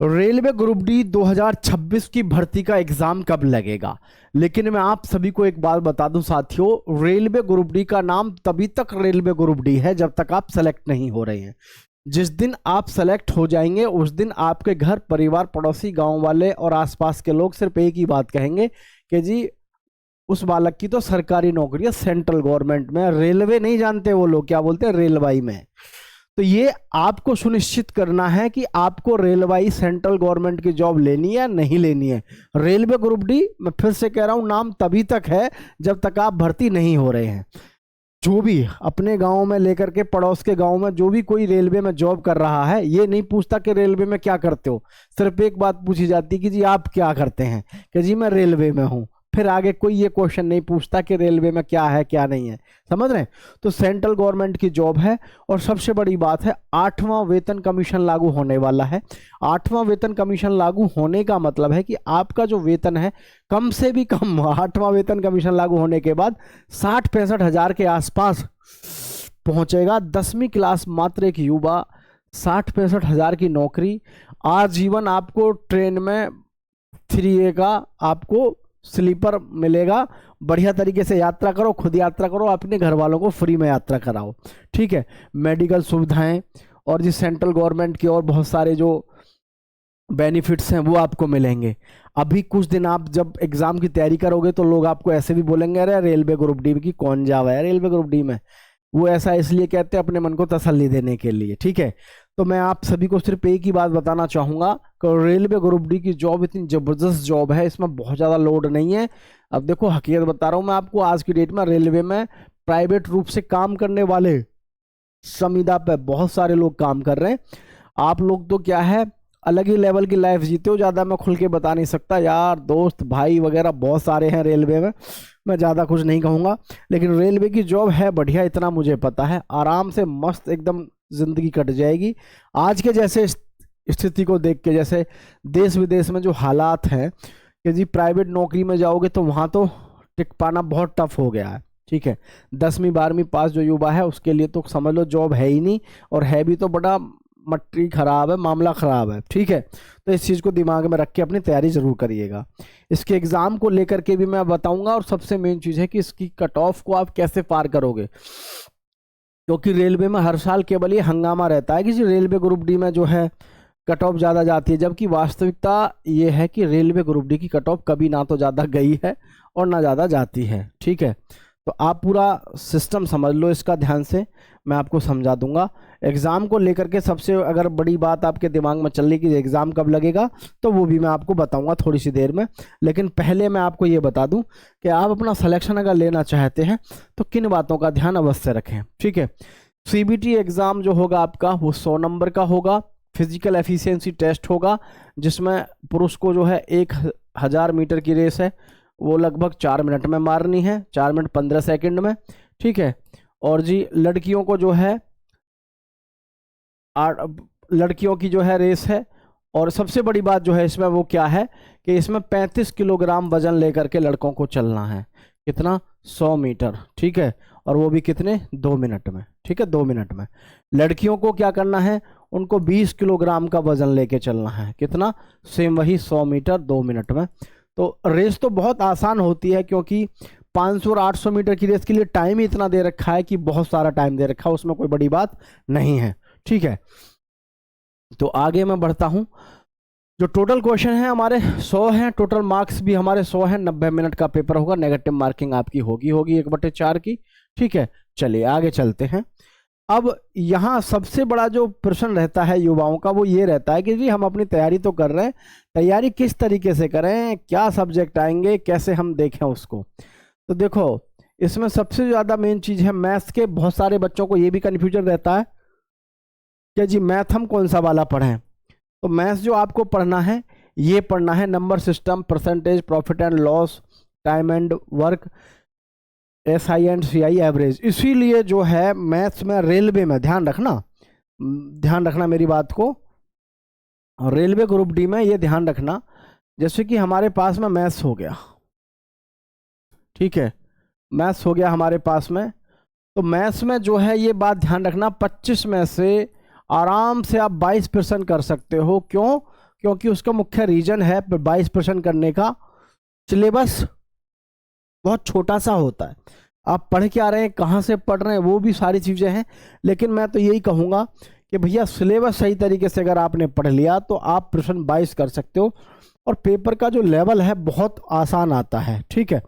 Railway group D 2026 की भर्ती का एग्जाम कब लगेगा। लेकिन मैं आप सभी को एक बात बता दूं साथियों, रेलवे ग्रुप डी का नाम तभी तक रेलवे ग्रुप डी है जब तक आप सेलेक्ट नहीं हो रहे हैं। जिस दिन आप सेलेक्ट हो जाएंगे उस दिन आपके घर परिवार पड़ोसी गांव वाले और आसपास के लोग सिर्फ एक ही बात कहेंगे कि जी उस बालक की तो सरकारी नौकरी है सेंट्रल गवर्नमेंट में। रेलवे नहीं जानते वो लोग, क्या बोलते हैं, रेलवाई में। तो ये आपको सुनिश्चित करना है कि आपको रेलवाई सेंट्रल गवर्नमेंट की जॉब लेनी है नहीं लेनी है। रेलवे ग्रुप डी, मैं फिर से कह रहा हूं, नाम तभी तक है जब तक आप भर्ती नहीं हो रहे हैं। जो भी अपने गांव में लेकर के पड़ोस के गांव में जो भी कोई रेलवे में जॉब कर रहा है, ये नहीं पूछता कि रेलवे में क्या करते हो, सिर्फ एक बात पूछी जाती कि जी आप क्या करते हैं, कि जी मैं रेलवे में हूं। फिर आगे कोई ये क्वेश्चन नहीं पूछता कि रेलवे में क्या है क्या नहीं है। समझ रहे हैं? तो सेंट्रल गवर्नमेंट की जॉब है। और सबसे बड़ी बात है, 8वां वेतन कमीशन लागू होने वाला है। 8वां वेतन कमीशन लागू होने का मतलब है कि आपका जो वेतन है कम से भी कम 8वां वेतन कमीशन लागू होने के बाद 60-65 हजार के आसपास पहुंचेगा। 10वीं क्लास मात्र एक युवा, 60-65 हजार की नौकरी, आजीवन आपको ट्रेन में 3A का आपको स्लीपर मिलेगा। बढ़िया तरीके से यात्रा करो, खुद यात्रा करो, अपने घर वालों को फ्री में यात्रा कराओ। ठीक है? मेडिकल सुविधाएं और जिस सेंट्रल गवर्नमेंट की और बहुत सारे जो बेनिफिट्स हैं वो आपको मिलेंगे। अभी कुछ दिन आप जब एग्जाम की तैयारी करोगे तो लोग आपको ऐसे भी बोलेंगे, अरे रेलवे ग्रुप डी की कौन जावा है रेलवे ग्रुप डी में। वो ऐसा इसलिए कहते हैं अपने मन को तसल्ली देने के लिए। ठीक है? तो मैं आप सभी को सिर्फ एक ही बात बताना चाहूंगा कि रेलवे ग्रुप डी की जॉब इतनी जबरदस्त जॉब है, इसमें बहुत ज़्यादा लोड नहीं है। अब देखो, हकीकत बता रहा हूँ मैं आपको, आज की डेट में रेलवे में प्राइवेट रूप से काम करने वाले संविदा पे बहुत सारे लोग काम कर रहे हैं। आप लोग तो क्या है, अलग ही लेवल की लाइफ जीते हो। ज़्यादा मैं खुल के बता नहीं सकता, यार दोस्त भाई वगैरह बहुत सारे हैं रेलवे में, मैं ज़्यादा कुछ नहीं कहूँगा। लेकिन रेलवे की जॉब है बढ़िया, इतना मुझे पता है। आराम से मस्त एकदम ज़िंदगी कट जाएगी। आज के जैसे स्थिति को देख के, जैसे देश विदेश में जो हालात हैं कि जी प्राइवेट नौकरी में जाओगे तो वहाँ तो टिक पाना बहुत टफ हो गया है। ठीक है? 10वीं 12वीं पास जो युवा है उसके लिए तो समझ लो जॉब है ही नहीं, और है भी तो बड़ा मट्टी खराब है, मामला खराब है। ठीक है? तो इस चीज़ को दिमाग में रख के अपनी तैयारी जरूर करिएगा। इसके एग्ज़ाम को लेकर के भी मैं बताऊंगा, और सबसे मेन चीज़ है कि इसकी कट ऑफ को आप कैसे पार करोगे। क्योंकि रेलवे में हर साल केवल ये हंगामा रहता है कि जी रेलवे ग्रुप डी में जो है कट ऑफ ज़्यादा जाती है, जबकि वास्तविकता ये है कि रेलवे ग्रुप डी की कट ऑफ कभी ना तो ज़्यादा गई है और ना ज़्यादा जाती है। ठीक है? तो आप पूरा सिस्टम समझ लो इसका ध्यान से, मैं आपको समझा दूंगा। एग्ज़ाम को लेकर के सबसे अगर बड़ी बात आपके दिमाग में चल रही कि एग्ज़ाम कब लगेगा, तो वो भी मैं आपको बताऊंगा थोड़ी सी देर में। लेकिन पहले मैं आपको ये बता दूं कि आप अपना सिलेक्शन अगर लेना चाहते हैं तो किन बातों का ध्यान अवश्य रखें। ठीक है? CBT एग्ज़ाम जो होगा आपका वो 100 नंबर का होगा। फिजिकल एफिशिएंसी टेस्ट होगा जिसमें पुरुष को जो है 1000 मीटर की रेस है वो लगभग 4 मिनट में मारनी है, 4 मिनट 15 सेकंड में। ठीक है? और जी लड़कियों को जो है लड़कियों की जो है रेस है। और सबसे बड़ी बात जो है इसमें वो क्या है कि इसमें 35 किलोग्राम वजन लेकर के लड़कों को चलना है। कितना? 100 मीटर। ठीक है? और वो भी कितने? 2 मिनट में। ठीक है? 2 मिनट में। लड़कियों को क्या करना है, उनको 20 किलोग्राम का वजन लेके चलना है। कितना? सेम वही 100 मीटर 2 मिनट में। तो रेस तो बहुत आसान होती है, क्योंकि 500 और 800 मीटर की रेस के लिए टाइम ही इतना दे रखा है कि बहुत सारा टाइम दे रखा है, उसमें कोई बड़ी बात नहीं है। ठीक है? तो आगे मैं बढ़ता हूं। जो टोटल क्वेश्चन है हमारे 100 हैं, टोटल मार्क्स भी हमारे 100 हैं। 90 मिनट का पेपर होगा, नेगेटिव मार्किंग आपकी होगी 1/4 की। ठीक है? चलिए आगे चलते हैं। अब यहाँ सबसे बड़ा जो प्रश्न रहता है युवाओं का वो ये रहता है कि जी हम अपनी तैयारी तो कर रहे हैं, तैयारी किस तरीके से करें, क्या सब्जेक्ट आएंगे, कैसे हम देखें उसको। तो देखो, इसमें सबसे ज़्यादा मेन चीज़ है मैथ्स के। बहुत सारे बच्चों को ये भी कन्फ्यूजन रहता है कि जी मैथ हम कौन सा वाला पढ़ें। तो मैथ्स जो आपको पढ़ना है ये पढ़ना है number system, percentage, profit and loss, time and work, SI and CI average. इसीलिए जो है मैथ्स में रेलवे में ध्यान रखना मेरी बात को। और रेलवे ग्रुप डी में ये ध्यान रखना, जैसे कि हमारे पास में मैथ्स हो गया। ठीक है? मैथ्स हो गया हमारे पास में। तो मैथ्स में जो है ये बात ध्यान रखना, 25 में से आराम से आप 22% कर सकते हो। क्यों? क्योंकि उसका मुख्य रीजन है 22% करने का, सिलेबस बहुत छोटा सा होता है। आप पढ़ के आ रहे हैं, कहाँ से पढ़ रहे हैं, वो भी सारी चीज़ें हैं। लेकिन मैं तो यही कहूँगा कि भैया सिलेबस सही तरीके से अगर आपने पढ़ लिया तो आप प्रश्न 22 कर सकते हो, और पेपर का जो लेवल है बहुत आसान आता है। ठीक है।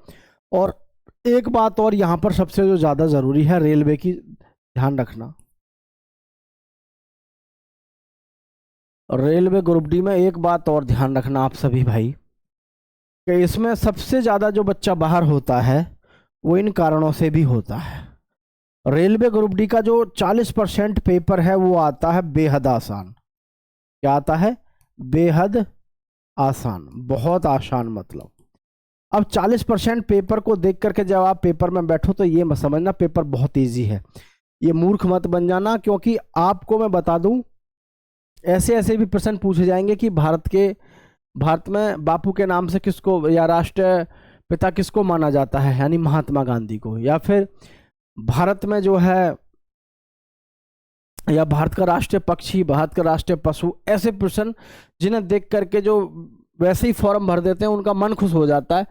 और एक बात और यहाँ पर सबसे जो ज़्यादा ज़रूरी है रेलवे की, ध्यान रखना, रेलवे ग्रुप डी में एक बात और ध्यान रखना आप सभी भाई, कि इसमें सबसे ज़्यादा जो बच्चा बाहर होता है वो इन कारणों से भी होता है। रेलवे ग्रुप डी का जो 40% पेपर है वो आता है बेहद आसान। क्या आता है? बेहद आसान, बहुत आसान मतलब। अब 40% पेपर को देख करके जब आप पेपर में बैठो तो ये मत समझना पेपर बहुत इजी है, ये मूर्ख मत बन जाना। क्योंकि आपको मैं बता दूं, ऐसे ऐसे भी प्रश्न पूछे जाएंगे कि भारत में बापू के नाम से किसको या राष्ट्र पिता किसको माना जाता है, यानी महात्मा गांधी को, या फिर भारत में जो है, या भारत का राष्ट्रीय पक्षी, भारत का राष्ट्रीय पशु, ऐसे प्रश्न जिन्हें देख करके जो वैसे ही फॉर्म भर देते हैं उनका मन खुश हो जाता है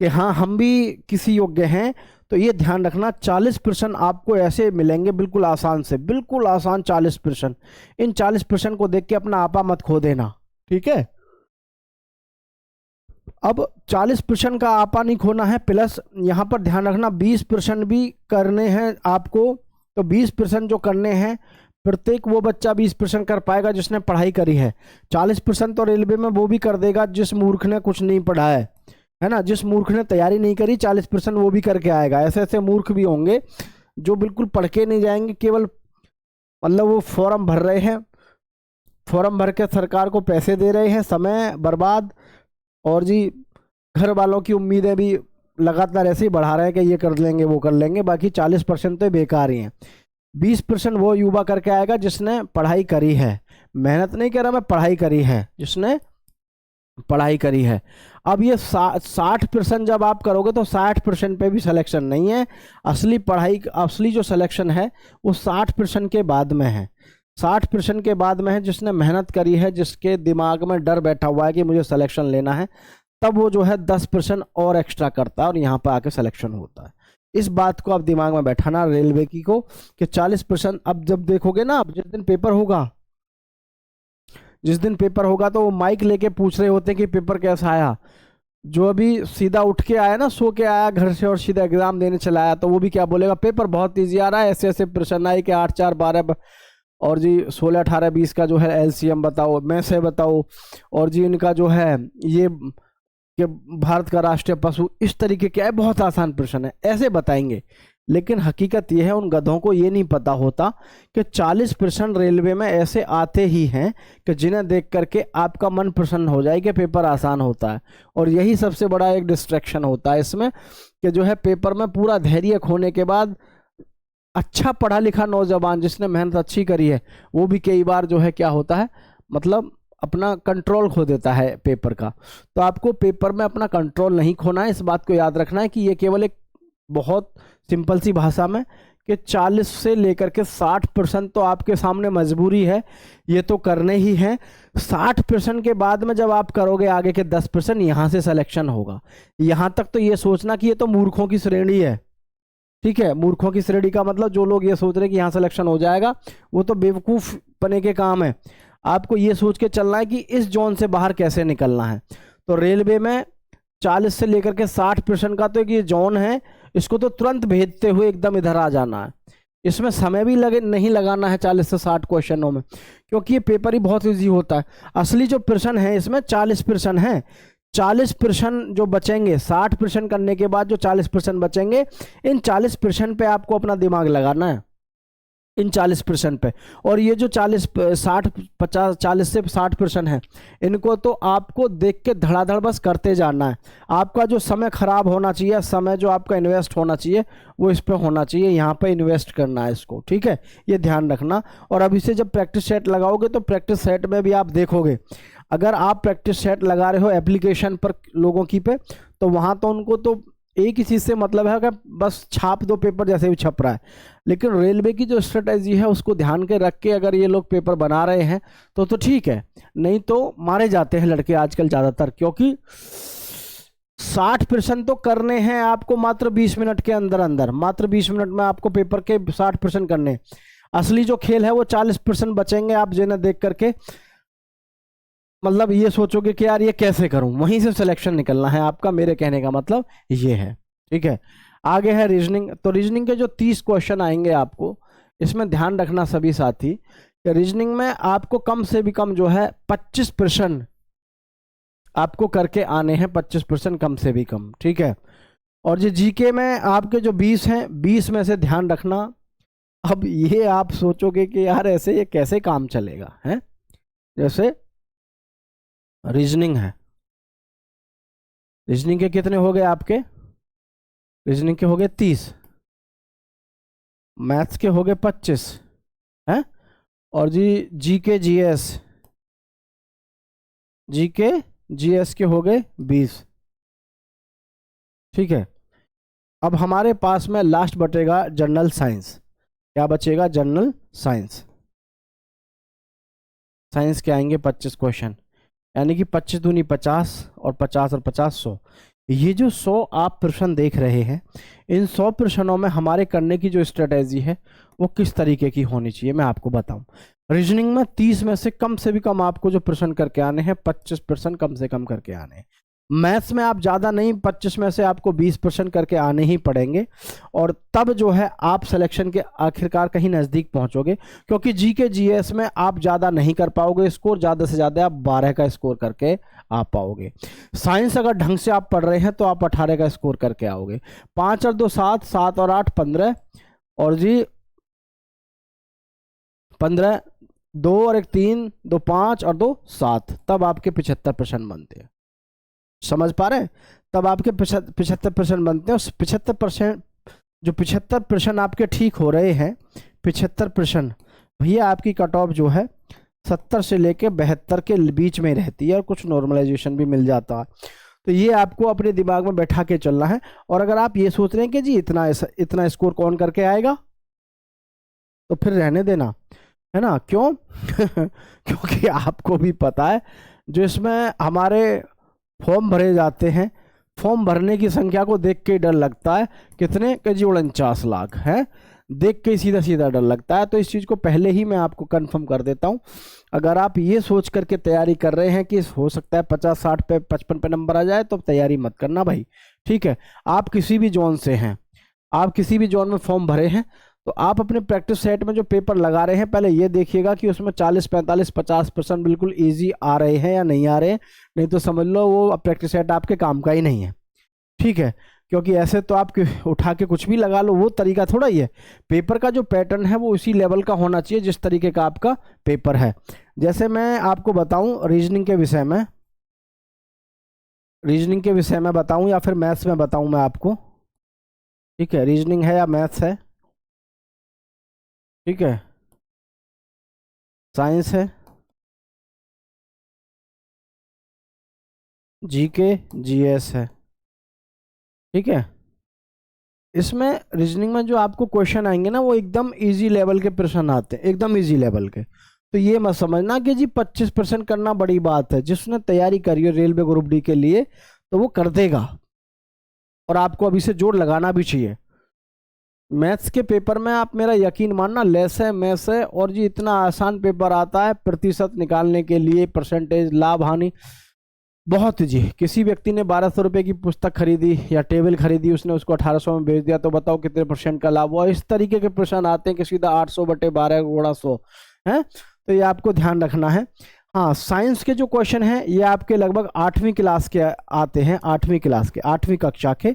कि हाँ हम भी किसी योग्य हैं। तो ये ध्यान रखना 40% आपको ऐसे मिलेंगे बिल्कुल आसान से, बिल्कुल आसान 40%। इन 40% को देख के अपना आपा मत खो देना, ठीक है। अब 40% का आपा नहीं खोना है, प्लस यहाँ पर ध्यान रखना 20% भी करने हैं आपको। तो 20% जो करने हैं, प्रत्येक वो बच्चा 20% कर पाएगा जिसने पढ़ाई करी है। 40% तो रेलवे में वो भी कर देगा जिस मूर्ख ने कुछ नहीं पढ़ा है ना, जिस मूर्ख ने तैयारी नहीं करी 40% वो भी करके आएगा। ऐसे ऐसे मूर्ख भी होंगे जो बिल्कुल पढ़ के नहीं जाएंगे, केवल मतलब वो फॉर्म भर रहे हैं, फॉर्म भर के सरकार को पैसे दे रहे हैं, समय बर्बाद, और जी घर वालों की उम्मीदें भी लगातार ऐसे ही बढ़ा रहे हैं कि ये कर लेंगे वो कर लेंगे। बाकी 40% तो बेकार ही हैं। 20% वो युवा करके आएगा जिसने पढ़ाई करी है, मेहनत नहीं कर रहा मैं, पढ़ाई करी है, जिसने पढ़ाई करी है। अब ये 60% जब आप करोगे तो 60% पे भी सिलेक्शन नहीं है। असली पढ़ाई, असली जो सिलेक्शन है वो 60% के बाद में है। 60% के बाद में है जिसने मेहनत करी है, जिसके दिमाग में डर बैठा हुआ है कि मुझे सिलेक्शन लेना है, तब वो जो है 10% और एक्स्ट्रा करता है और यहाँ पर आके सिलेक्शन होता है। इस बात को आप दिमाग में बैठाना रेलवे की को, कि 40%। अब जब देखोगे ना, अब जिस दिन पेपर होगा, जिस दिन पेपर होगा तो वो माइक लेके पूछ रहे होते हैं कि पेपर कैसा आया। जो अभी सीधा उठ के आया ना, सो के आया घर से और सीधा एग्जाम देने चला आया, तो वो भी क्या बोलेगा, पेपर बहुत ईजी आ रहा है, ऐसे ऐसे प्रश्न आए कि 8 4 12 और जी 16 18 20 का जो है एलसीएम बताओ, में से बताओ, और जी इनका जो है ये कि भारत का राष्ट्रीय पशु, इस तरीके के बहुत आसान प्रश्न है, ऐसे बताएंगे। लेकिन हकीकत यह है उन गधों को ये नहीं पता होता कि 40% रेलवे में ऐसे आते ही हैं कि जिन्हें देख करके आपका मन प्रसन्न हो जाए कि पेपर आसान होता है। और यही सबसे बड़ा एक डिस्ट्रैक्शन होता है इसमें, कि जो है पेपर में पूरा धैर्य खोने के बाद अच्छा पढ़ा लिखा नौजवान जिसने मेहनत अच्छी करी है वो भी कई बार जो है क्या होता है, मतलब अपना कंट्रोल खो देता है पेपर का। तो आपको पेपर में अपना कंट्रोल नहीं खोना है, इस बात को याद रखना है कि ये केवल एक बहुत सिंपल सी भाषा में कि 40 से लेकर के 60% तो आपके सामने मजबूरी है, ये तो करने ही है। 60% के बाद में जब आप करोगे आगे के 10% यहाँ से सिलेक्शन होगा। यहाँ तक तो ये सोचना कि ये तो मूर्खों की श्रेणी है, ठीक है। मूर्खों की श्रेणी का मतलब जो लोग ये सोच रहे हैं कि यहाँ सिलेक्शन हो जाएगा, वो तो बेवकूफ़ बने के काम है। आपको ये सोच के चलना है कि इस जोन से बाहर कैसे निकलना है। तो रेलवे में 40 से लेकर के 60% का तो एक ये जोन है, इसको तो तुरंत भेजते हुए एकदम इधर आ जाना है। इसमें समय भी लगे नहीं लगाना है 40 से 60 क्वेश्चनों में, क्योंकि ये पेपर ही बहुत ईजी होता है। असली जो प्रश्न है इसमें 40% है। 40% जो बचेंगे, 60% करने के बाद जो 40% बचेंगे, इन 40% पे आपको अपना दिमाग लगाना है, इन 40% पे। और ये जो 40 60 50 40 से 60% है, इनको तो आपको देख के धड़ाधड़ बस करते जाना है। आपका जो समय खराब होना चाहिए, समय जो आपका इन्वेस्ट होना चाहिए वो इस पे होना चाहिए, यहाँ पे इन्वेस्ट करना है इसको, ठीक है। ये ध्यान रखना। और अभी से जब प्रैक्टिस सेट लगाओगे तो प्रैक्टिस सेट में भी आप देखोगे, अगर आप प्रैक्टिस सेट लगा रहे हो एप्लीकेशन पर लोगों की पे, तो वहाँ तो उनको तो एक ही चीज़ से मतलब है कि बस छाप दो पेपर जैसे भी छप रहा है, लेकिन रेलवे की जो स्ट्रेटजी है उसको ध्यान के रख के अगर ये लोग पेपर बना रहे हैं तो ठीक है, नहीं तो मारे जाते हैं लड़के आजकल ज़्यादातर, क्योंकि 60% तो करने हैं आपको मात्र 20 मिनट के अंदर अंदर, मात्र 20 मिनट में आपको पेपर के 60% करने। असली जो खेल है वो 40% बचेंगे, आप जिन्हें देख करके मतलब ये सोचोगे कि यार ये कैसे करूं, वहीं से सिलेक्शन निकलना है आपका, मेरे कहने का मतलब ये है। ठीक है, आगे है रीजनिंग। तो रीजनिंग के जो 30 क्वेश्चन आएंगे आपको, इसमें ध्यान रखना सभी साथी, रीजनिंग में आपको कम से भी कम जो है 25% आपको करके आने हैं, 25% कम से भी कम। ठीक है, और ये जीके में आपके जो 20 हैं, 20 में से ध्यान रखना। अब ये आप सोचोगे कि यार ऐसे ये कैसे काम चलेगा, है? जैसे रीजनिंग है, रीजनिंग के कितने हो गए आपके? रीजनिंग के हो गए 30, मैथ्स के हो गए 25, हैं? और जीके जीएस के हो गए 20। ठीक है, अब हमारे पास में लास्ट बचेगा जनरल साइंस। क्या बचेगा? General science. साइंस के आएंगे 25 क्वेश्चन, यानी कि 25 दूनी 50 और 50 और 50 100। ये जो 100 आप प्रश्न देख रहे हैं, इन 100 प्रश्नों में हमारे करने की जो स्ट्रेटेजी है वो किस तरीके की होनी चाहिए मैं आपको बताऊं। रीजनिंग में 30 में से भी कम आपको जो प्रश्न करके आने हैं, 25% कम से कम करके आने हैं। मैथ्स में आप ज़्यादा नहीं, 25 में से आपको 20% करके आने ही पड़ेंगे, और तब जो है आप सिलेक्शन के आखिरकार कहीं नज़दीक पहुंचोगे, क्योंकि जीके जीएस में आप ज़्यादा नहीं कर पाओगे स्कोर, ज़्यादा से ज़्यादा आप 12 का स्कोर करके आ पाओगे। साइंस अगर ढंग से आप पढ़ रहे हैं तो आप 18 का स्कोर करके आओगे। 5 और 2 7, 7 और 8 15, और 15, 2 और 1 3, 2 5 और 2 7, तब आपके 75% बनते हैं। समझ पा रहे हैं? तब आपके 75% बनते हैं। उस 75%, जो 75% आपके ठीक हो रहे हैं, 75% भैया आपकी कट ऑफ जो है 70 से लेके 72 के बीच में रहती है, और कुछ नॉर्मलाइजेशन भी मिल जाता है। तो ये आपको अपने दिमाग में बैठा के चलना है। और अगर आप ये सोच रहे हैं कि जी इतना स्कोर कौन करके आएगा, तो फिर रहने देना, है ना? क्यों? क्योंकि आपको भी पता है जो इसमें हमारे फॉर्म भरे जाते हैं, फॉर्म भरने की संख्या को देख के डर लगता है। कितने के जी? 49 लाख है, देख के सीधा सीधा डर लगता है। तो इस चीज़ को पहले ही मैं आपको कंफर्म कर देता हूं। अगर आप ये सोच करके तैयारी कर रहे हैं कि हो सकता है 50 60 पे 55 पे नंबर आ जाए, तो तैयारी मत करना भाई। ठीक है, आप किसी भी जोन से हैं, आप किसी भी जोन में फॉर्म भरे हैं, तो आप अपने प्रैक्टिस सेट में जो पेपर लगा रहे हैं, पहले ये देखिएगा कि उसमें 40 45 50% बिल्कुल इजी आ रहे हैं या नहीं आ रहे हैं। नहीं तो समझ लो वो प्रैक्टिस सेट आपके काम का ही नहीं है। ठीक है, क्योंकि ऐसे तो आप उठा के कुछ भी लगा लो, वो तरीका थोड़ा ही है। पेपर का जो पैटर्न है वो उसी लेवल का होना चाहिए जिस तरीके का आपका पेपर है। जैसे मैं आपको बताऊं रीजनिंग के विषय में, रीजनिंग के विषय में बताऊं या फिर मैथ्स में बताऊं मैं आपको? ठीक है, रीजनिंग है या मैथ्स है? ठीक है, साइंस है, जीके जीएस है। ठीक है, इसमें रीजनिंग में जो आपको क्वेश्चन आएंगे ना, वो एकदम इजी लेवल के प्रश्न आते हैं, एकदम इजी लेवल के। तो ये मत समझना कि जी 25% करना बड़ी बात है। जिसने तैयारी करी है रेलवे ग्रुप डी के लिए, तो वो कर देगा, और आपको अभी से जोर लगाना भी चाहिए। मैथ्स के पेपर में आप मेरा यकीन मानना, लेस है मैथ्स है, और जी इतना आसान पेपर आता है प्रतिशत निकालने के लिए, परसेंटेज, लाभ हानि, बहुत जी। किसी व्यक्ति ने 1200 रुपये की पुस्तक खरीदी या टेबल खरीदी, उसने उसको 1800 में बेच दिया, तो बताओ कितने % का लाभ हुआ। इस तरीके के प्रश्न आते हैं कि सीधा 800/12 है। तो ये आपको ध्यान रखना है। हाँ, साइंस के जो क्वेश्चन हैं ये आपके लगभग 8वीं क्लास के आते हैं, 8वीं क्लास के, 8वीं कक्षा के,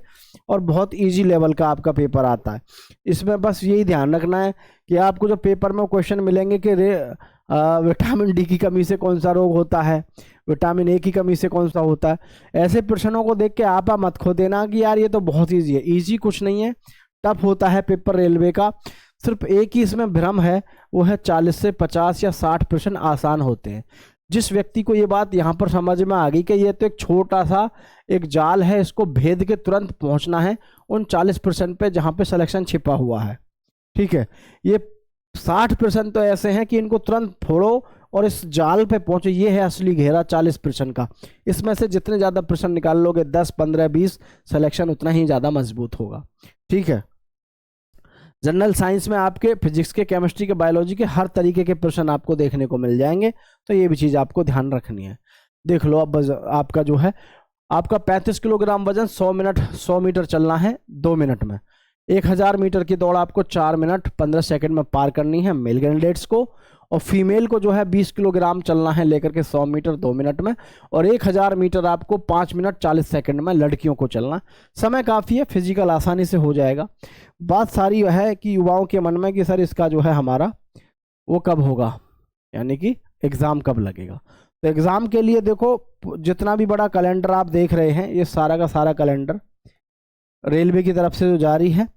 और बहुत इजी लेवल का आपका पेपर आता है। इसमें बस यही ध्यान रखना है कि आपको जो पेपर में क्वेश्चन मिलेंगे कि विटामिन डी की कमी से कौन सा रोग होता है, विटामिन ए की कमी से कौन सा होता है, ऐसे प्रश्नों को देख के आप मत खो देना कि यार ये तो बहुत ईजी है। ईजी कुछ नहीं है, टफ होता है पेपर रेलवे का। सिर्फ एक ही इसमें भ्रम है, वो है 40 से 50 या 60 प्रश्न आसान होते हैं। जिस व्यक्ति को ये बात यहाँ पर समझ में आ गई कि ये तो एक छोटा सा एक जाल है, इसको भेद के तुरंत पहुंचना है उन 40% पे जहाँ पे सिलेक्शन छिपा हुआ है, ठीक है। ये 60% तो ऐसे हैं कि इनको तुरंत फोड़ो और इस जाल पे पहुंचे, ये है असली घेरा 40% का। इसमें से जितने ज़्यादा प्रश्न निकाल लोगे 10, 15, 20, सिलेक्शन उतना ही ज़्यादा मजबूत होगा, ठीक है। जनरल साइंस में आपके फिजिक्स के, केमिस्ट्री के, बायोलॉजी के हर तरीके के प्रश्न आपको देखने को मिल जाएंगे, तो ये भी चीज़ आपको ध्यान रखनी है। देख लो अब आपका जो है, आपका 35 किलोग्राम वजन, 100 मीटर चलना है 2 मिनट में। 1000 मीटर की दौड़ आपको 4 मिनट 15 सेकंड में पार करनी है मेल कैंडिडेट्स को, और फीमेल को जो है 20 किलोग्राम चलना है लेकर के 100 मीटर 2 मिनट में, और 1000 मीटर आपको 5 मिनट 40 सेकंड में लड़कियों को चलना। समय काफ़ी है, फिजिकल आसानी से हो जाएगा। बात सारी यह है कि युवाओं के मन में कि सर इसका जो है हमारा वो कब होगा, यानी कि एग्ज़ाम कब लगेगा। तो एग्ज़ाम के लिए देखो, जितना भी बड़ा कैलेंडर आप देख रहे हैं, ये सारा का सारा कैलेंडर रेलवे की तरफ से जो जारी है,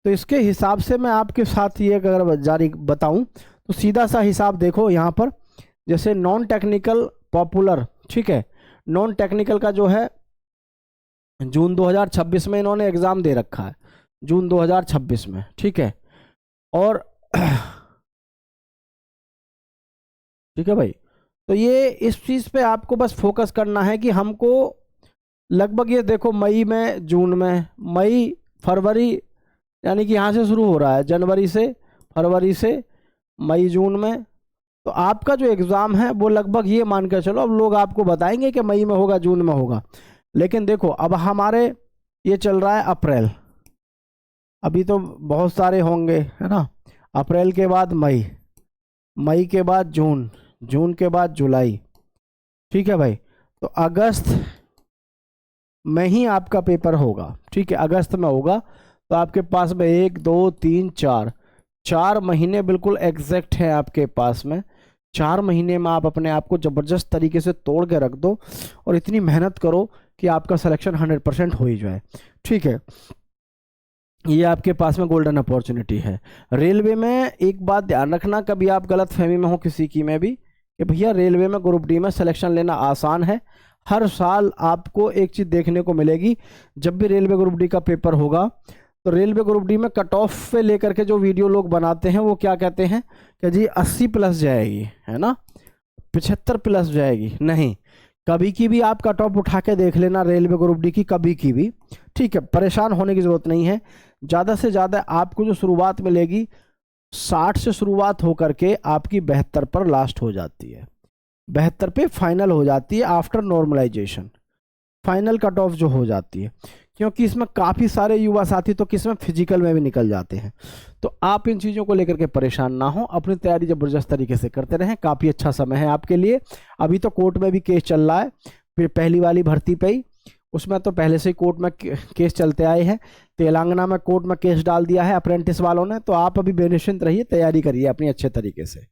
तो इसके हिसाब से मैं आपके साथ ये अगर जारी बताऊं तो सीधा सा हिसाब देखो यहाँ पर, जैसे नॉन टेक्निकल पॉपुलर, ठीक है, नॉन टेक्निकल का जो है जून 2026 में इन्होंने एग्ज़ाम दे रखा है, जून 2026 में, ठीक है। और ठीक है भाई, तो ये इस चीज़ पे आपको बस फोकस करना है कि हमको लगभग ये देखो मई में, जून में, मई फरवरी, यानी कि यहाँ से शुरू हो रहा है जनवरी से, फरवरी से मई जून में, तो आपका जो एग्ज़ाम है वो लगभग ये मान कर चलो, अब लोग आपको बताएंगे कि मई में होगा, जून में होगा, लेकिन देखो अब हमारे ये चल रहा है अप्रैल, अभी तो बहुत सारे होंगे, है ना। अप्रैल के बाद मई, मई के बाद जून, जून के बाद जुलाई, ठीक है भाई। तो अगस्त में ही आपका पेपर होगा, ठीक है, अगस्त में होगा। तो आपके पास में 1, 2, 3, 4 महीने बिल्कुल एग्जैक्ट हैं आपके पास में। 4 महीने में आप अपने आप को ज़बरदस्त तरीके से तोड़ के रख दो और इतनी मेहनत करो कि आपका सिलेक्शन 100% हो ही जाए, ठीक है। ये आपके पास में गोल्डन अपॉर्चुनिटी है। रेलवे में एक बात ध्यान रखना, कभी आप गलत फहमी में हो किसी की में भी, कि भैया रेलवे में ग्रुप डी में सिलेक्शन लेना आसान है। हर साल आपको एक चीज़ देखने को मिलेगी, जब भी रेलवे ग्रुप डी का पेपर होगा तो रेलवे ग्रुप डी में कट ऑफ पे लेकर के जो वीडियो लोग बनाते हैं वो क्या कहते हैं कि जी 80 प्लस जाएगी, है ना, 75 प्लस जाएगी। नहीं, कभी की भी आप कट ऑफ उठा के देख लेना रेलवे ग्रुप डी की, कभी की भी, ठीक है। परेशान होने की ज़रूरत नहीं है। ज़्यादा से ज़्यादा आपको जो शुरुआत मिलेगी 60 से शुरुआत होकर के आपकी 72 पर लास्ट हो जाती है, 72 पे फाइनल हो जाती है after normalisation, final cut off जो हो जाती है। क्योंकि इसमें काफ़ी सारे युवा साथी तो किसमें फिजिकल में भी निकल जाते हैं। तो आप इन चीज़ों को लेकर के परेशान ना हो, अपनी तैयारी ज़बरदस्त तरीके से करते रहें। काफ़ी अच्छा समय है आपके लिए। अभी तो कोर्ट में भी केस चल रहा है, फिर पहली वाली भर्ती पे ही, उसमें तो पहले से ही कोर्ट में केस चलते आए हैं। तेलंगाना में कोर्ट में केस डाल दिया है अप्रेंटिस वालों ने। तो आप अभी बेनिश्चिंत रहिए, तैयारी करिए अपनी अच्छे तरीके से।